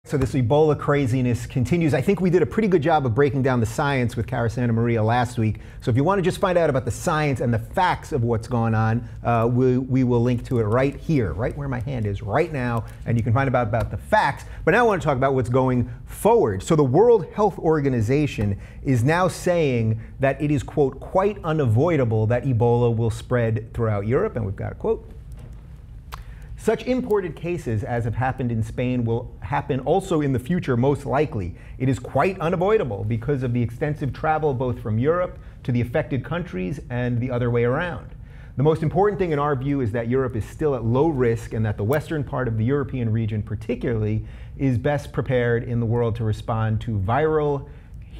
So this Ebola craziness continues. I think we did a pretty good job of breaking down the science with Cara Santa Maria last week. So if you want to just find out about the science and the facts of what's going on, we will link to it right here, right where my hand is right now, and you can find out about the facts. But now I want to talk about what's going forward. So the World Health Organization is now saying that it is, quote, quite unavoidable that Ebola will spread throughout Europe, and we've got a quote. Such imported cases as have happened in Spain will happen also in the future, most likely. It is quite unavoidable because of the extensive travel both from Europe to the affected countries and the other way around. The most important thing in our view is that Europe is still at low risk and that the western part of the European region particularly is best prepared in the world to respond to viral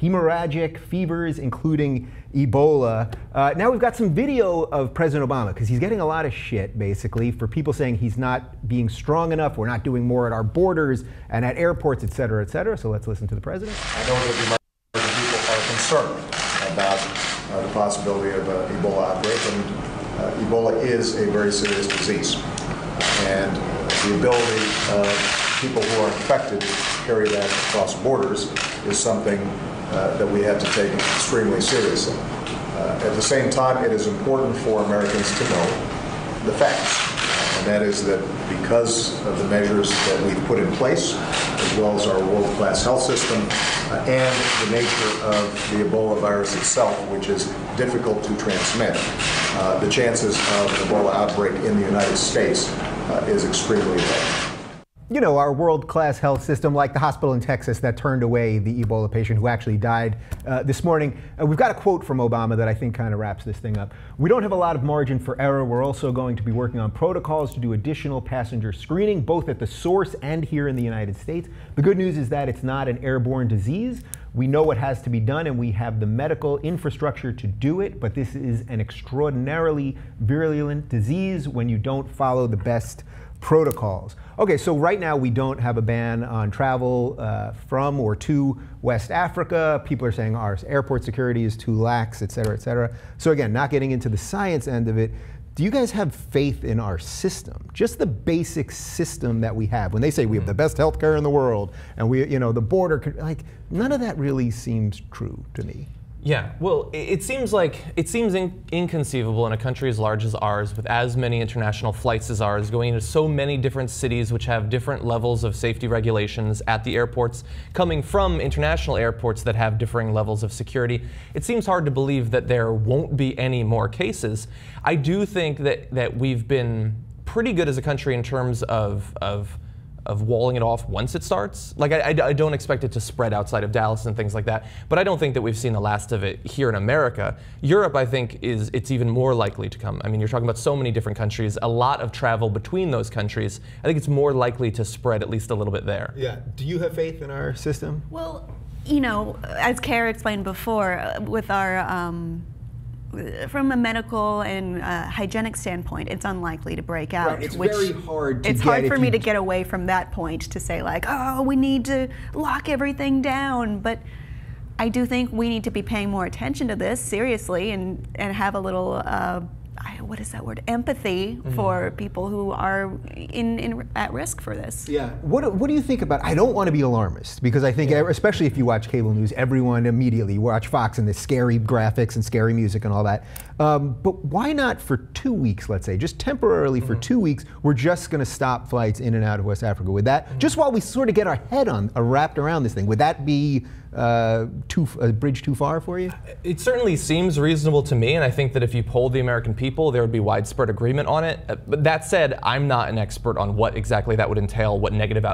hemorrhagic fevers, including Ebola. Now we've got some video of President Obama, because he's getting a lot of shit, basically, for people saying he's not being strong enough, we're not doing more at our borders and at airports, et cetera, et cetera. So let's listen to the president. I know that the American people are concerned about the possibility of an Ebola outbreak, and Ebola is a very serious disease. And the ability of people who are infected to carry that across borders is something that we have to take extremely seriously. At the same time, it is important for Americans to know the facts, and that is that because of the measures that we've put in place, as well as our world-class health system, and the nature of the Ebola virus itself, which is difficult to transmit, the chances of an Ebola outbreak in the United States is extremely low. You know, our world-class health system, like the hospital in Texas that turned away the Ebola patient who actually died this morning. We've got a quote from Obama that I think kind of wraps this thing up. We don't have a lot of margin for error. We're also going to be working on protocols to do additional passenger screening, both at the source and here in the United States. The good news is that it's not an airborne disease. We know what has to be done, and we have the medical infrastructure to do it, but this is an extraordinarily virulent disease when you don't follow the best protocols. Okay, so right now we don't have a ban on travel from or to West Africa. People are saying our airport security is too lax, et cetera, et cetera. So again, not getting into the science end of it, do you guys have faith in our system? Just the basic system that we have. When they say we have the best healthcare in the world and we, you know, the border, like none of that really seems true to me. Yeah, well, it seems inconceivable in a country as large as ours, with as many international flights as ours, going into so many different cities which have different levels of safety regulations at the airports, coming from international airports that have differing levels of security. It seems hard to believe that there won't be any more cases. I do think that we've been pretty good as a country in terms of walling it off once it starts. Like, I don't expect it to spread outside of Dallas and things like that, but I don't think that we've seen the last of it here in America. Europe, I think, it's even more likely to come. I mean, you're talking about so many different countries, a lot of travel between those countries. I think it's more likely to spread at least a little bit there. Yeah. Do you have faith in our system? Well, you know, as Cara explained before, with our from a medical and hygienic standpoint, it's unlikely to break out. Right, it's very hard to It's hard for me to get away from that point to say like, oh, we need to lock everything down. But I do think we need to be paying more attention to this seriously and have a little, what is that word? Empathy for people who are at risk for this. Yeah. What do you think about? I don't want to be alarmist because I think, especially if you watch cable news, everyone immediately watch Fox and the scary graphics and scary music and all that. But why not for 2 weeks? Let's say just temporarily for 2 weeks, we're just going to stop flights in and out of West Africa. Would that just while we sort of get our head wrapped around this thing? Would that be a bridge too far for you? It certainly seems reasonable to me, and I think that if you polled the American people, there would be widespread agreement on it. But that said, I'm not an expert on what exactly that would entail, what negative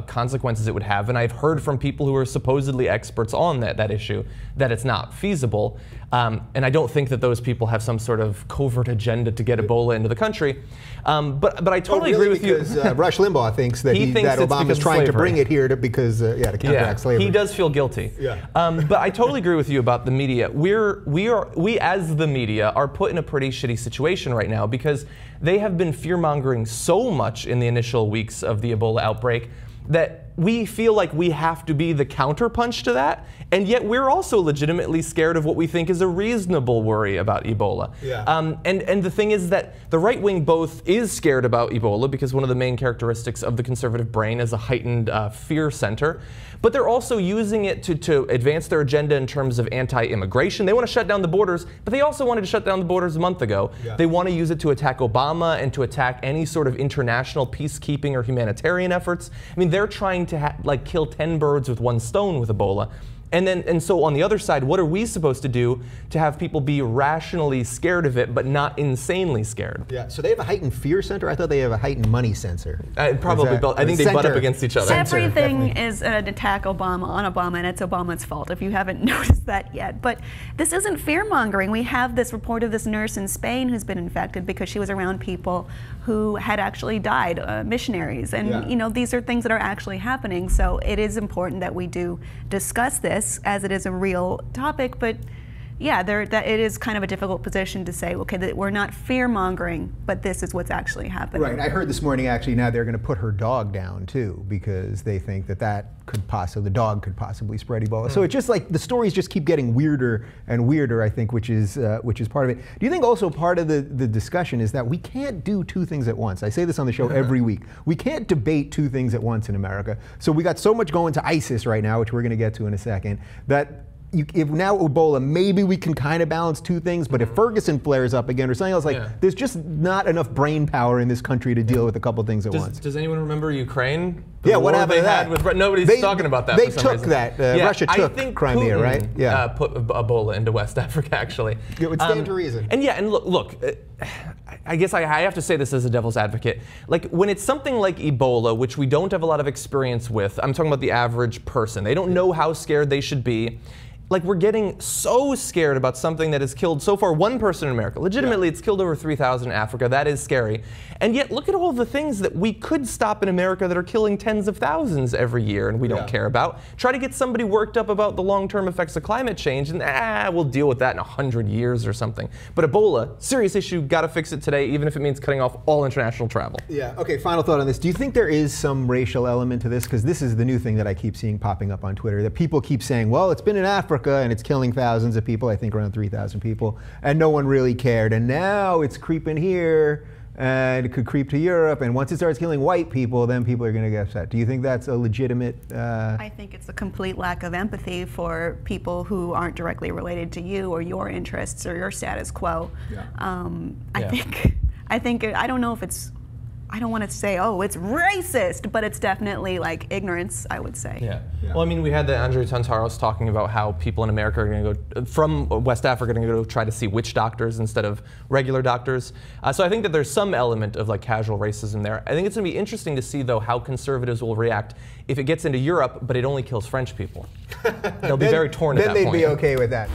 consequences it would have, and I've heard from people who are supposedly experts on that issue that it's not feasible. And I don't think that those people have some sort of covert agenda to get Ebola into the country. But I totally agree with you. Because Rush Limbaugh thinks that that Obama's trying to bring it here to to counteract slavery. He does feel guilty. Yeah. But I totally agree with you about the media. We as the media are put in a pretty shitty situation right now because they have been fear-mongering so much in the initial weeks of the Ebola outbreak that we feel like we have to be the counterpunch to that, and yet we're also legitimately scared of what we think is a reasonable worry about Ebola. Yeah. And the thing is that the right wing both is scared about Ebola because one of the main characteristics of the conservative brain is a heightened fear center, but they're also using it to advance their agenda in terms of anti-immigration. They want to shut down the borders, but they also wanted to shut down the borders a month ago. Yeah. They want to use it to attack Obama and to attack any sort of international peacekeeping or humanitarian efforts. I mean, they're trying to like kill 10 birds with one stone with Ebola. And so on the other side, what are we supposed to do to have people be rationally scared of it, but not insanely scared? Yeah. So they have a heightened fear center. I thought they have a heightened money sensor. Probably. I think they butt up against each other. Everything is an attack on Obama, and it's Obama's fault if you haven't noticed that yet. But this isn't fear mongering. We have this report of this nurse in Spain who's been infected because she was around people who had actually died, missionaries, and you know, these are things that are actually happening. So it is important that we do discuss this as it is a real topic, but yeah, that it is kind of a difficult position to say, okay, that we're not fear-mongering, but this is what's actually happening. Right. I heard this morning, actually, now they're going to put her dog down, too, because they think that the dog could possibly spread Ebola. So it's just like the stories just keep getting weirder and weirder, I think, which is part of it. Do you think also part of the discussion is that we can't do two things at once? I say this on the show every week. We can't debate two things at once in America. So we got so much going to ISIS right now, which we're going to get to in a second, that if now Ebola, maybe we can kind of balance two things, but if Ferguson flares up again or something else, there's just not enough brain power in this country to deal with a couple things at once. Does anyone remember Ukraine? Yeah, what happened to that? Nobody's talking about that. They for some took reason. that. Russia took Crimea, Putin, right? Yeah. Put Ebola into West Africa, actually. It would stand to reason. And yeah, and look, I guess I have to say this as a devil's advocate. Like when it's something like Ebola, which we don't have a lot of experience with, I'm talking about the average person. They don't know how scared they should be. Like we're getting so scared about something that has killed so far one person in America. Legitimately, it's killed over 3,000 in Africa. That is scary. And yet, look at all the things that we could stop in America that are killing tens of thousands every year and we don't care about. Try to get somebody worked up about the long-term effects of climate change and we'll deal with that in 100 years or something. But Ebola, serious issue, gotta fix it today, even if it means cutting off all international travel. Yeah, okay, final thought on this. Do you think there is some racial element to this? Because this is the new thing that I keep seeing popping up on Twitter, that people keep saying, well, it's been in Africa and it's killing thousands of people, I think around 3,000 people, and no one really cared. And now it's creeping here, and it could creep to Europe, and once it starts killing white people, then people are going to get upset. Do you think that's a legitimate... I think it's a complete lack of empathy for people who aren't directly related to you or your interests or your status quo. Yeah. I think, I don't know if it's, I don't want to say, oh, it's racist, but it's definitely like ignorance, I would say. Yeah. Well, I mean, we had the Andre Tantaros talking about how people in America are going to go, from West Africa, are going to go try to see witch doctors instead of regular doctors. So I think that there's some element of like casual racism there. I think it's going to be interesting to see, though, how conservatives will react if it gets into Europe, but it only kills French people. They'll be very torn at that point. Then they'd be okay with that.